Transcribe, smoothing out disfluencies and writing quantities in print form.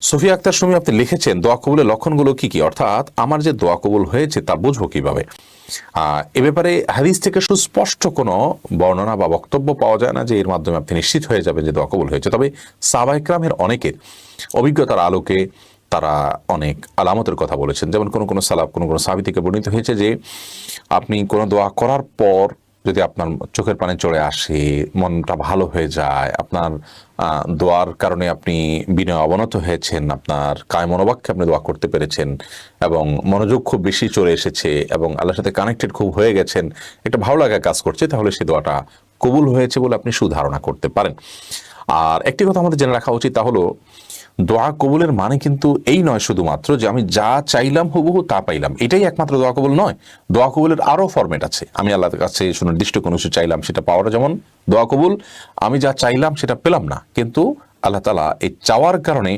সুফিয়া আক্তার সুমি আপনি লিখেছেন দোয়া কবুলের লক্ষণগুলো কি কি, অর্থাৎ আমার যে দোয়া কবুল হয়েছে তা বুঝবো কিভাবে। এ ব্যাপারে হাদিস থেকে সুস্পষ্ট কোনো বর্ণনা বা বক্তব্য পাওয়া যায় না যে এর মাধ্যমে আপনি নিশ্চিত হয়ে যাবেন যে দোয়া কবুল হয়েছে। তবে সাহাবায়ে কেরামের অনেকের অভিজ্ঞতার আলোকে তারা অনেক আলামতের কথা বলেছেন। যেমন কোনো কোনো সালাফ, কোনো কোনো সাহাবী থেকে বর্ণিত হয়েছে যে আপনি কোনো দোয়া করার পর যদি আপনার চোখের পানি চলে আসে, মনটা ভালো হয়ে যায়, আপনার দোয়ার কারণে আপনি বিনয় অবনত হয়েছেন, আপনার কায় মনোবাক্যে আপনি দোয়া করতে পেরেছেন এবং মনোযোগ খুব বেশি চলে এসেছে এবং আল্লাহর সাথে কানেক্টেড খুব হয়ে গেছেন, একটা ভালো লাগা কাজ করছে, তাহলে সেই দোয়াটা কবুল হয়েছে বলে আপনি সুধারণা করতে পারেন। আর একটি কথা আমাদের জেনে রাখা উচিত, তা হলো দোয়া কবুলের মানে কিন্তু এই নয় শুধুমাত্র যে আমি যা চাইলাম হুবহু তা পাইলাম, এটাই একমাত্র দোয়া কবুল নয়। দোয়া কবুলের আরও ফরম্যাট আছে। আমি আল্লাহর কাছে সুনির্দিষ্ট কোনো কিছু চাইলাম, সেটা পাওয়াটা যেমন দোয়া কবুল। আমি যা চাইলাম সেটা পেলাম না, কিন্তু আল্লাহ তাআলা এই চাওয়ার কারণে